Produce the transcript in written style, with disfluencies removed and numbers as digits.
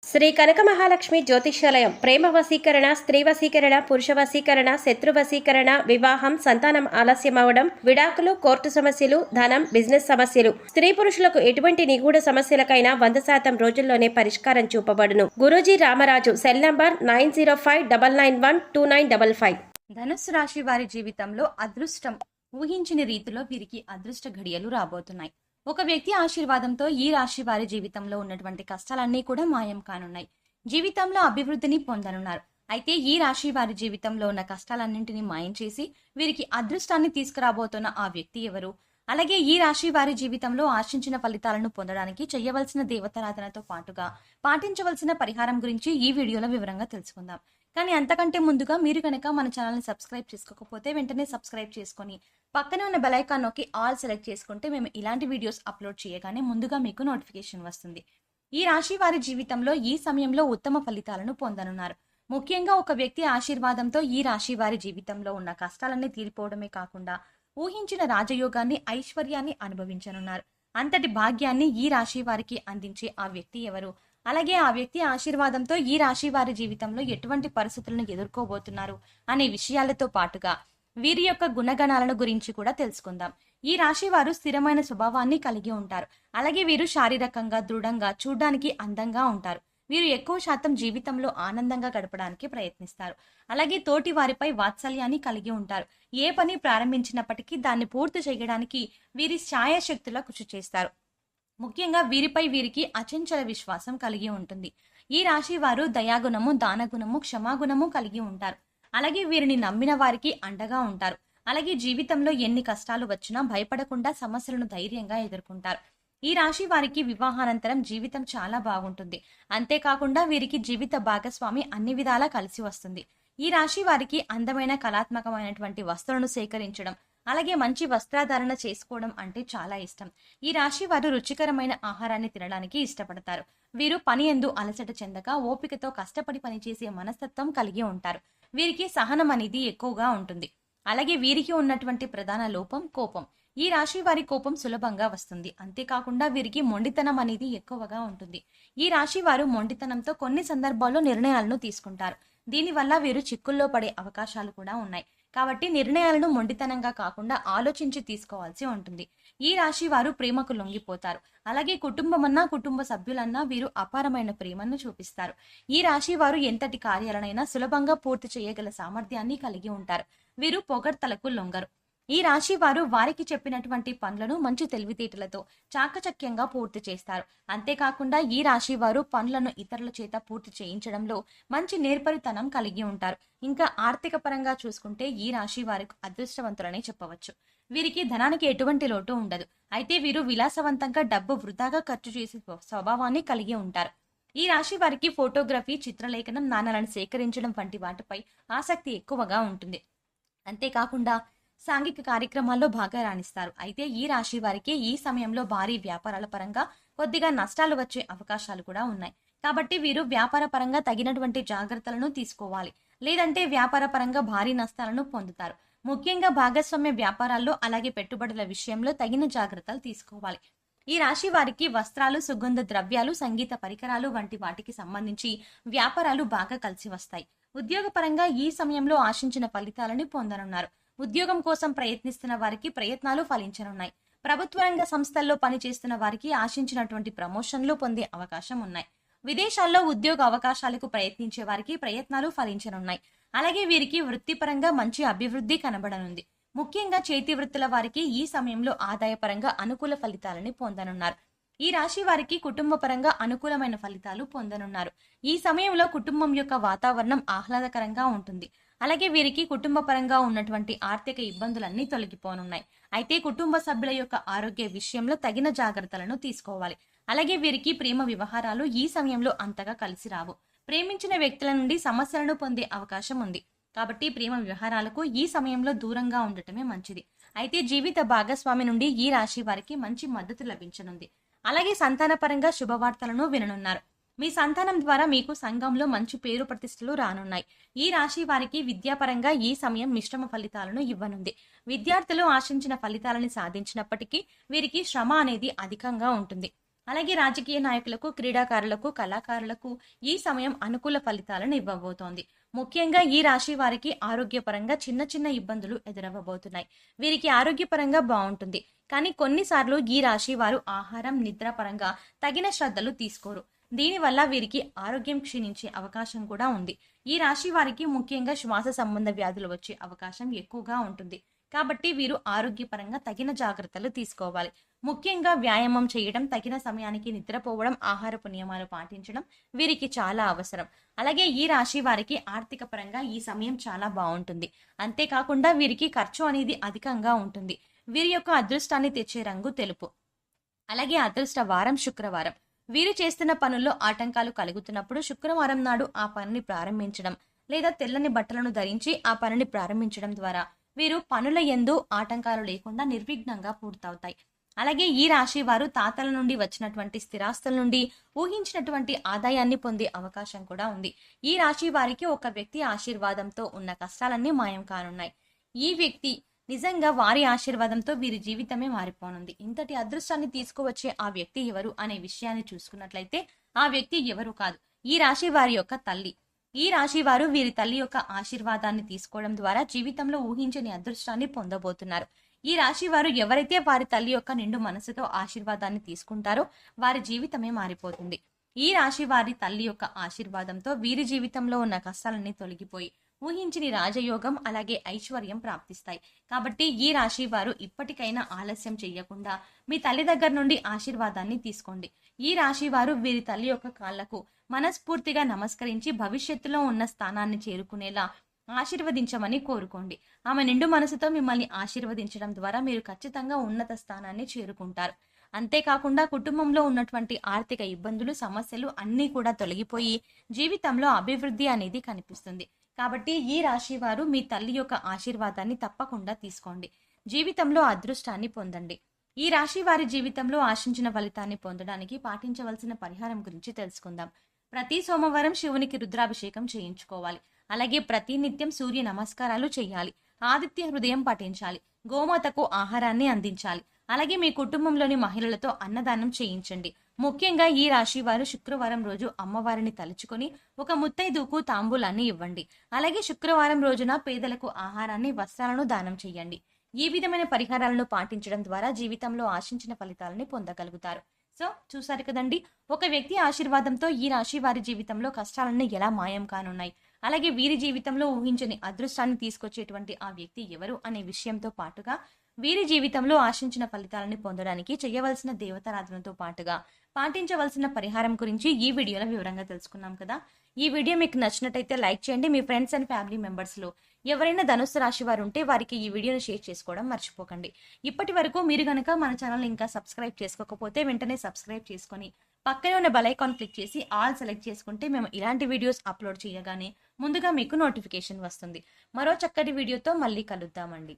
శ్రీ కనక మహాలక్ష్మి జ్యోతిష్యాలయం ప్రేమ వశీకరణ, స్త్రీ వశీకరణ, పురుష వశీకరణ, శత్రు వశీకరణ, వివాహం, సంతానం ఆలస్యమవడం, విడాకులు, కోర్టు సమస్యలు, ధనం, బిజినెస్ సమస్యలు, స్త్రీ పురుషులకు ఎటువంటి నిగూఢ సమస్యలకైనా 100% రోజుల్లోనే పరిష్కారం చూపబడును. గురూజీ రామరాజు. Cell number 9059912955. ధనుస్సు రాశి వారి జీవితంలో అదృష్టం ఊహించిన రీతిలో వీరికి అదృష్ట ఘడియలు రాబోతున్నాయి. ఒక వ్యక్తి ఆశీర్వాదంతో ఈ రాశి వారి జీవితంలో ఉన్నటువంటి కష్టాలన్నీ కూడా మాయం కానున్నాయి. జీవితంలో అభివృద్ధిని పొందనున్నారు. అయితే ఈ రాశి వారి జీవితంలో ఉన్న కష్టాలన్నింటినీ మాయం చేసి వీరికి అదృష్టాన్ని తీసుకురాబోతున్న ఆ వ్యక్తి ఎవరు? అలాగే ఈ రాశి వారి జీవితంలో ఆశించిన ఫలితాలను పొందడానికి చేయవలసిన దేవతారాధనతో పాటుగా పాటించవలసిన పరిహారం గురించి ఈ వీడియోలో వివరంగా తెలుసుకుందాం. కానీ అంతకంటే ముందుగా మీరు కనుక మన ఛానల్ని సబ్స్క్రైబ్ చేసుకోకపోతే వెంటనే సబ్స్క్రైబ్ చేసుకొని పక్కనే ఉన్న బెల్ ఐకాన్ నొక్కి ఆల్ సెలెక్ట్ చేసుకుంటే మేము ఇలాంటి వీడియోస్ అప్లోడ్ చేయగానే ముందుగా మీకు నోటిఫికేషన్ వస్తుంది. ఈ రాశి వారి జీవితంలో ఈ సమయంలో ఉత్తమ ఫలితాలను పొందనున్నారు. ముఖ్యంగా ఒక వ్యక్తి ఆశీర్వాదంతో ఈ రాశి వారి జీవితంలో ఉన్న కష్టాలన్నీ తీరిపోవడమే కాకుండా ఊహించిన రాజయోగాన్ని, ఐశ్వర్యాన్ని అనుభవించనున్నారు. అంతటి భాగ్యాన్ని ఈ రాశి వారికి అందించే ఆ వ్యక్తి ఎవరు? అలాగే ఆ వ్యక్తి ఆశీర్వాదంతో ఈ రాశి వారి జీవితంలో ఎటువంటి పరిస్థితులను ఎదుర్కోబోతున్నారు అనే విషయాలతో పాటుగా వీరి యొక్క గుణగణాలను గురించి కూడా తెలుసుకుందాం. ఈ రాశి వారు స్థిరమైన స్వభావాన్ని కలిగి ఉంటారు. అలాగే వీరు శారీరకంగా దృఢంగా, చూడడానికి అందంగా ఉంటారు. వీరు ఎక్కువ శాతం జీవితంలో ఆనందంగా గడపడానికి ప్రయత్నిస్తారు. అలాగే తోటి వారిపై వాత్సల్యాన్ని కలిగి ఉంటారు. ఏ పని ప్రారంభించినప్పటికీ దాన్ని పూర్తి చేయడానికి వీరి ఛాయాశక్తులా కృషి చేస్తారు. ముఖ్యంగా వీరికి అచంచల విశ్వాసం కలిగి ఉంటుంది. ఈ రాశి వారు దయాగుణము, దానగుణము, క్షమాగుణము కలిగి ఉంటారు. అలాగే వీరిని నమ్మిన వారికి అండగా ఉంటారు. అలాగే జీవితంలో ఎన్ని కష్టాలు వచ్చినా భయపడకుండా సమస్యలను ధైర్యంగా ఎదుర్కొంటారు. ఈ రాశి వారికి వివాహానంతరం జీవితం చాలా బాగుంటుంది. అంతేకాకుండా వీరికి జీవిత భాగస్వామి అన్ని విధాలా కలిసి వస్తుంది. ఈ రాశి వారికి అందమైన కళాత్మకమైనటువంటి వస్తువులను సేకరించడం, అలాగే మంచి వస్త్రధారణ చేసుకోవడం అంటే చాలా ఇష్టం. ఈ రాశి వారు రుచికరమైన ఆహారాన్ని తినడానికి ఇష్టపడతారు. వీరు పని యందు అలసట చెందక ఓపికతో కష్టపడి పనిచేసే మనస్తత్వం కలిగి ఉంటారు. వీరికి సహనం అనేది ఎక్కువగా ఉంటుంది. అలాగే వీరికి ఉన్నటువంటి ప్రధాన లోపం కోపం. ఈ రాశి వారి కోపం సులభంగా వస్తుంది. అంతేకాకుండా వీరికి మొండితనం అనేది ఎక్కువగా ఉంటుంది. ఈ రాశి వారు మొండితనంతో కొన్ని సందర్భాల్లో నిర్ణయాలను తీసుకుంటారు. దీనివల్ల వీరు చిక్కుల్లో పడే అవకాశాలు కూడా ఉన్నాయి. కాబట్టి నిర్ణయాలను మొండితనంగా కాకుండా ఆలోచించి తీసుకోవాల్సి ఉంటుంది. ఈ రాశి వారు ప్రేమకు లొంగిపోతారు. అలాగే కుటుంబమన్నా, కుటుంబ సభ్యులన్నా వీరు అపారమైన ప్రేమను చూపిస్తారు. ఈ రాశి వారు ఎంతటి కార్యాలనైనా సులభంగా పూర్తి చేయగల సామర్థ్యాన్ని కలిగి ఉంటారు. వీరు పొగడ్తలకు లొంగరు. ఈ రాశి వారు వారికి చెప్పినటువంటి పనులను మంచి తెలివితేటలతో చాకచక్యంగా పూర్తి చేస్తారు. అంతేకాకుండా ఈ రాశి వారు పనులను ఇతరుల చేత పూర్తి చేయించడంలో మంచి నేర్పరితనం కలిగి ఉంటారు. ఇంకా ఆర్థిక పరంగా చూసుకుంటే ఈ రాశి వారికి అదృష్టవంతులనే చెప్పవచ్చు. వీరికి ధనానికి ఎటువంటి లోటు ఉండదు. అయితే వీరు విలాసవంతంగా డబ్బు వృధాగా ఖర్చు చేసే స్వభావాన్ని కలిగి ఉంటారు. ఈ రాశి వారికి ఫోటోగ్రఫీ, చిత్రలేఖనం, నాణాలను సేకరించడం వంటి వాటిపై ఆసక్తి ఎక్కువగా ఉంటుంది. అంతేకాకుండా సాంఘిక కార్యక్రమాల్లో బాగా రాణిస్తారు. అయితే ఈ రాశి వారికి ఈ సమయంలో భారీ వ్యాపారాల పరంగా కొద్దిగా నష్టాలు వచ్చే అవకాశాలు కూడా ఉన్నాయి. కాబట్టి వీరు వ్యాపార పరంగా తగినటువంటి జాగ్రత్తలను తీసుకోవాలి. లేదంటే వ్యాపార పరంగా భారీ నష్టాలను పొందుతారు. ముఖ్యంగా భాగస్వామ్య వ్యాపారాల్లో, అలాగే పెట్టుబడుల విషయంలో తగిన జాగ్రత్తలు తీసుకోవాలి. ఈ రాశి వారికి వస్త్రాలు, సుగంధ ద్రవ్యాలు, సంగీత పరికరాలు వంటి వాటికి సంబంధించి వ్యాపారాలు బాగా కలిసి వస్తాయి. ఉద్యోగపరంగా ఈ సమయంలో ఆశించిన ఫలితాలను పొందనున్నారు. ఉద్యోగం కోసం ప్రయత్నిస్తున్న వారికి ప్రయత్నాలు ఫలించనున్నాయి. ప్రభుత్వ రంగ సంస్థల్లో పనిచేస్తున్న వారికి ఆశించినటువంటి ప్రమోషన్లు పొందే అవకాశం ఉన్నాయి. విదేశాల్లో ఉద్యోగ అవకాశాలకు ప్రయత్నించే వారికి ప్రయత్నాలు ఫలించనున్నాయి. అలాగే వీరికి వృత్తిపరంగా మంచి అభివృద్ధి కనబడనుంది. ముఖ్యంగా చేతి వృత్తుల వారికి ఈ సమయంలో ఆదాయపరంగా అనుకూల ఫలితాలని పొందనున్నారు. ఈ రాశి వారికి కుటుంబ పరంగా అనుకూలమైన ఫలితాలు పొందనున్నారు. ఈ సమయంలో కుటుంబం యొక్క వాతావరణం ఆహ్లాదకరంగా ఉంటుంది. అలాగే వీరికి కుటుంబ పరంగా ఉన్నటువంటి ఆర్థిక ఇబ్బందులన్నీ తొలగిపోనున్నాయి. అయితే కుటుంబ సభ్యుల యొక్క ఆరోగ్య విషయంలో తగిన జాగ్రత్తలను తీసుకోవాలి. అలాగే వీరికి ప్రేమ వ్యవహారాలు ఈ సమయంలో అంతగా కలిసి రావు. ప్రేమించిన వ్యక్తుల నుండి సమస్యలను పొందే అవకాశం ఉంది. కాబట్టి ప్రేమ వ్యవహారాలకు ఈ సమయంలో దూరంగా ఉండటమే మంచిది. అయితే జీవిత భాగస్వామి నుండి ఈ రాశి వారికి మంచి మద్దతు లభించనుంది. అలాగే సంతానపరంగా శుభవార్తలను విననున్నారు. మీ సంతానం ద్వారా మీకు సంఘంలో మంచి పేరు ప్రతిష్టలు రానున్నాయి. ఈ రాశి వారికి విద్యాపరంగా ఈ సమయం మిశ్రమ ఫలితాలను ఇవ్వనుంది. విద్యార్థులు ఆశించిన ఫలితాలను సాధించినప్పటికీ వీరికి శ్రమ అనేది అధికంగా ఉంటుంది. అలాగే రాజకీయ నాయకులకు, క్రీడాకారులకు, కళాకారులకు ఈ సమయం అనుకూల ఫలితాలను ఇవ్వబోతోంది. ముఖ్యంగా ఈ రాశి వారికి ఆరోగ్యపరంగా చిన్న చిన్న ఇబ్బందులు ఎదురవ్వబోతున్నాయి. వీరికి ఆరోగ్యపరంగా బాగుంటుంది, కానీ కొన్నిసార్లు ఈ రాశి వారు ఆహారం, నిద్ర పరంగా తగిన శ్రద్ధలు తీసుకోరు. దీనివల్ల వీరికి ఆరోగ్యం క్షీణించే అవకాశం కూడా ఉంది. ఈ రాశి వారికి ముఖ్యంగా శ్వాస సంబంధ వ్యాధులు వచ్చే అవకాశం ఎక్కువగా ఉంటుంది. కాబట్టి వీరు ఆరోగ్యపరంగా తగిన జాగ్రత్తలు తీసుకోవాలి. ముఖ్యంగా వ్యాయామం చేయడం, తగిన సమయానికి నిద్రపోవడం, ఆహారపు నియమాలు పాటించడం వీరికి చాలా అవసరం. అలాగే ఈ రాశి వారికి ఆర్థిక పరంగా ఈ సమయం చాలా బాగుంటుంది. అంతేకాకుండా వీరికి ఖర్చు అనేది అధికంగా ఉంటుంది. వీరి యొక్క అదృష్టాన్ని తెచ్చే రంగు తెలుపు. అలాగే అదృష్ట వారం శుక్రవారం. వీరు చేస్తున్న పనుల్లో ఆటంకాలు కలుగుతున్నప్పుడు శుక్రవారం నాడు ఆ పనిని ప్రారంభించడం లేదా తెల్లని బట్టలను ధరించి ఆ పనిని ప్రారంభించడం ద్వారా వీరు పనుల యందు ఆటంకాలు లేకుండా నిర్విఘ్నంగా పూర్తవుతాయి. అలాగే ఈ రాశి వారు తాతల నుండి వచ్చినటువంటి స్థిరాస్తుల నుండి ఊహించినటువంటి ఆదాయాన్ని పొందే అవకాశం కూడా ఉంది. ఈ రాశి వారికి ఒక వ్యక్తి ఆశీర్వాదంతో ఉన్న కష్టాలన్నీ మాయం కానున్నాయి. ఈ వ్యక్తి నిజంగా వారి ఆశీర్వాదంతో వీరి జీవితమే మారిపోనుంది. ఇంతటి అదృష్టాన్ని తీసుకువచ్చే ఆ వ్యక్తి ఎవరు అనే విషయాన్ని చూసుకున్నట్లయితే ఆ వ్యక్తి ఎవరు కాదు, ఈ రాశి వారి యొక్క తల్లి. ఈ రాశి వారు వీరి తల్లి యొక్క ఆశీర్వాదాన్ని తీసుకోవడం ద్వారా జీవితంలో ఊహించని అదృష్టాన్ని పొందబోతున్నారు. ఈ రాశి వారు ఎవరైతే వారి తల్లి యొక్క నిండు మనసుతో ఆశీర్వాదాన్ని తీసుకుంటారో వారి జీవితమే మారిపోతుంది. ఈ రాశి వారి తల్లి యొక్క ఆశీర్వాదంతో వీరి జీవితంలో ఉన్న కష్టాలన్నీ తొలగిపోయి ఊహించని రాజయోగం అలాగే ఐశ్వర్యం ప్రాప్తిస్తాయి. కాబట్టి ఈ రాశి వారు ఇప్పటికైనా ఆలస్యం చేయకుండా మీ తల్లి దగ్గర నుండి ఆశీర్వాదాన్ని తీసుకోండి. ఈ రాశి వారు వీరి తల్లి యొక్క కాళ్లకు మనస్ఫూర్తిగా నమస్కరించి భవిష్యత్తులో ఉన్న స్థానాన్ని చేరుకునేలా ఆశీర్వదించమని కోరుకోండి. ఆమె నిండు మనసుతో మిమ్మల్ని ఆశీర్వదించడం ద్వారా మీరు ఖచ్చితంగా ఉన్నత స్థానాన్ని చేరుకుంటారు. అంతేకాకుండా కుటుంబంలో ఉన్నటువంటి ఆర్థిక ఇబ్బందులు, సమస్యలు అన్నీ కూడా తొలగిపోయి జీవితంలో అభివృద్ధి అనేది కనిపిస్తుంది. కాబట్టి ఈ రాశి వారు మీ తల్లి యొక్క ఆశీర్వాదాన్ని తప్పకుండా తీసుకోండి. జీవితంలో అదృష్టాన్ని పొందండి. ఈ రాశి వారి జీవితంలో ఆశించిన ఫలితాన్ని పొందడానికి పాటించవలసిన పరిహారం గురించి తెలుసుకుందాం. ప్రతి సోమవారం శివునికి రుద్రాభిషేకం చేయించుకోవాలి. అలాగే ప్రతి నిత్యం సూర్య నమస్కారాలు చేయాలి. ఆదిత్య హృదయం పఠించాలి. గోమాతకు ఆహారాన్ని అందించాలి. అలాగే మీ కుటుంబంలోని మహిళలతో అన్నదానం చేయించండి. ముఖ్యంగా ఈ రాశి వారు శుక్రవారం రోజు అమ్మవారిని తలుచుకొని ఒక ముత్తైదుకు తాంబూలాన్ని ఇవ్వండి. అలాగే శుక్రవారం రోజున పేదలకు ఆహారాన్ని, వస్త్రాలను దానం చేయండి. ఈ విధమైన పరిహారాలను పాటించడం ద్వారా జీవితంలో ఆశించిన ఫలితాలని పొందగలుగుతారు. సో చూసారు కదండి, ఒక వ్యక్తి ఆశీర్వాదంతో ఈ రాశి వారి జీవితంలో కష్టాలన్నీ ఎలా మాయం కానున్నాయి, అలాగే వీరి జీవితంలో ఊహించని అదృష్టాన్ని తీసుకొచ్చేటువంటి ఆ వ్యక్తి ఎవరు అనే విషయంతో పాటుగా వీరి జీవితంలో ఆశించిన ఫలితాలని పొందడానికి చేయవలసిన దేవతారాధనతో పాటుగా పాటించవలసిన పరిహారం గురించి ఈ వీడియోలో వివరంగా తెలుసుకున్నాం కదా. ఈ వీడియో మీకు నచ్చినట్టయితే లైక్ చేయండి. మీ ఫ్రెండ్స్ అండ్ ఫ్యామిలీ మెంబర్స్లో ఎవరైనా ధనుస్సు రాశి వారు ఉంటే వారికి ఈ వీడియోని షేర్ చేసుకోవడం మర్చిపోకండి. ఇప్పటి వరకు మీరు కనుక మన ఛానల్ ఇంకా సబ్స్క్రైబ్ చేసుకోకపోతే వెంటనే సబ్స్క్రైబ్ చేసుకొని పక్కనే ఉన్న బెల్ ఐకాన్ క్లిక్ చేసి ఆల్ సెలెక్ట్ చేసుకుంటే మేము ఇలాంటి వీడియోస్ అప్లోడ్ చేయగానే ముందుగా మీకు నోటిఫికేషన్ వస్తుంది. మరో చక్కటి వీడియోతో మళ్ళీ కలుద్దామండి.